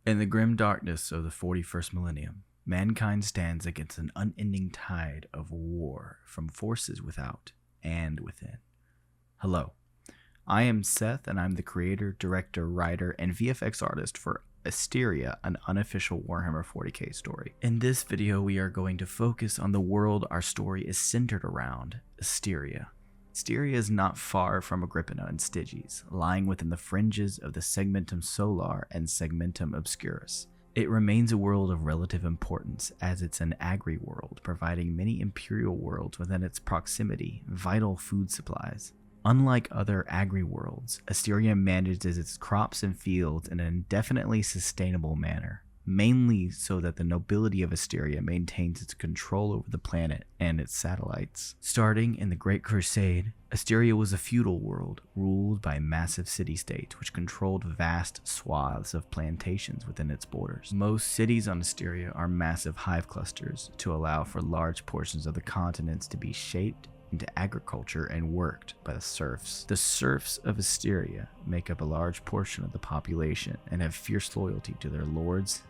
In the grim darkness of the 41st millennium, mankind stands against an unending tide of war from forces without and within. Hello, I am Seth, and I'm the creator, director, writer, and VFX artist for Asteria, an unofficial Warhammer 40k story. In this video, we are going to focus on the world our story is centered around, Asteria. Asteria is not far from Agrippina and Styges, lying within the fringes of the Segmentum Solar and Segmentum Obscurus. It remains a world of relative importance, as it's an agri-world, providing many imperial worlds within its proximity vital food supplies. Unlike other agri-worlds, Asteria manages its crops and fields in an indefinitely sustainable manner, mainly so that the nobility of Asteria maintains its control over the planet and its satellites. Starting in the Great Crusade, Asteria was a feudal world ruled by massive city-states which controlled vast swaths of plantations within its borders. Most cities on Asteria are massive hive clusters to allow for large portions of the continents to be shaped into agriculture and worked by the serfs. The serfs of Asteria make up a large portion of the population and have fierce loyalty to their lords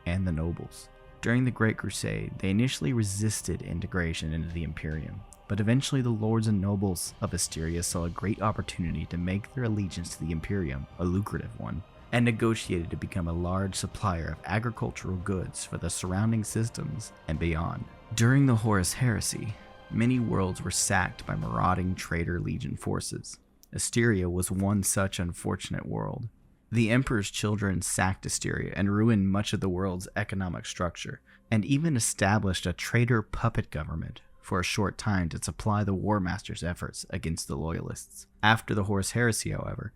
and the nobles. During the Great Crusade, they initially resisted integration into the Imperium, but eventually the lords and nobles of Asteria saw a great opportunity to make their allegiance to the Imperium a lucrative one, and negotiated to become a large supplier of agricultural goods for the surrounding systems and beyond. During the Horus Heresy, many worlds were sacked by marauding traitor legion forces. Asteria was one such unfortunate world. The Emperor's children sacked Asteria and ruined much of the world's economic structure, and even established a traitor puppet government for a short time to supply the War Master's efforts against the Loyalists. After the Horus Heresy, however,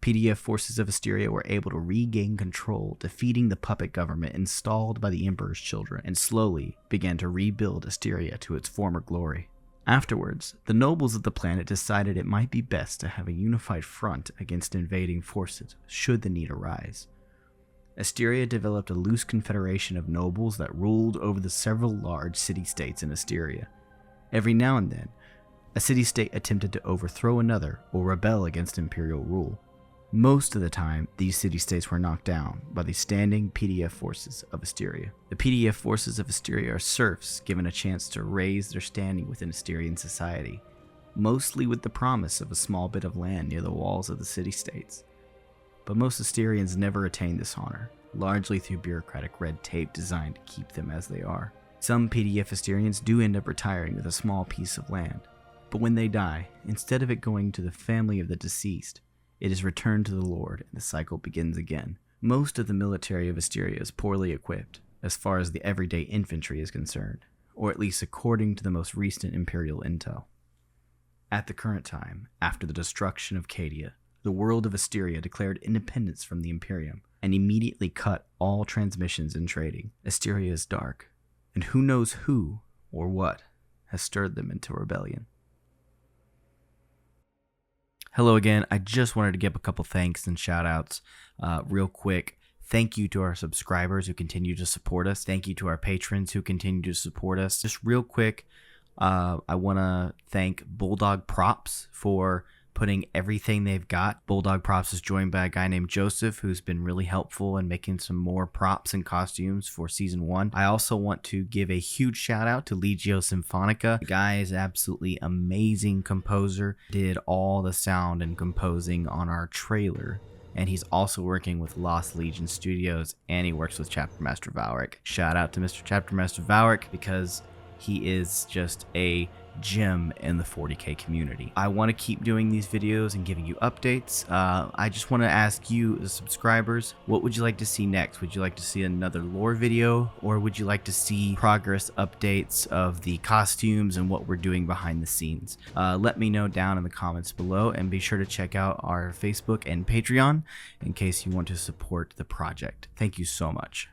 PDF forces of Asteria were able to regain control, defeating the puppet government installed by the Emperor's children, and slowly began to rebuild Asteria to its former glory. Afterwards, the nobles of the planet decided it might be best to have a unified front against invading forces, should the need arise. Asteria developed a loose confederation of nobles that ruled over the several large city-states in Asteria. Every now and then, a city-state attempted to overthrow another or rebel against imperial rule. Most of the time, these city-states were knocked down by the standing PDF forces of Asteria. The PDF forces of Asteria are serfs given a chance to raise their standing within Asterian society, mostly with the promise of a small bit of land near the walls of the city-states. But most Asterians never attain this honor, largely through bureaucratic red tape designed to keep them as they are. Some PDF Asterians do end up retiring with a small piece of land, but when they die, instead of it going to the family of the deceased, it is returned to the Lord, and the cycle begins again. Most of the military of Asteria is poorly equipped, as far as the everyday infantry is concerned, or at least according to the most recent Imperial intel. At the current time, after the destruction of Cadia, the world of Asteria declared independence from the Imperium, and immediately cut all transmissions and trading. Asteria is dark, and who knows who, or what, has stirred them into rebellion. Hello again. I just wanted to give a couple thanks and shout outs real quick. Thank you to our subscribers who continue to support us. Thank you to our patrons who continue to support us. Just real quick, I want to thank Bulldog Props for putting everything they've got. Bulldog Props is joined by a guy named Joseph, who's been really helpful in making some more props and costumes for Season 1. I also want to give a huge shout out to Legio Symphonica. The guy is absolutely amazing composer, did all the sound and composing on our trailer. And he's also working with Lost Legion Studios, and he works with Chapter Master Valric. Shout out to Mr. Chapter Master Valric, because he is just a gem in the 40k community. I want to keep doing these videos and giving you updates. I just want to ask you, the subscribers, what would you like to see next? Would you like to see another lore video, or would you like to see progress updates of the costumes and what we're doing behind the scenes? Let me know down in the comments below, and be sure to check out our Facebook and Patreon in case you want to support the project. Thank you so much.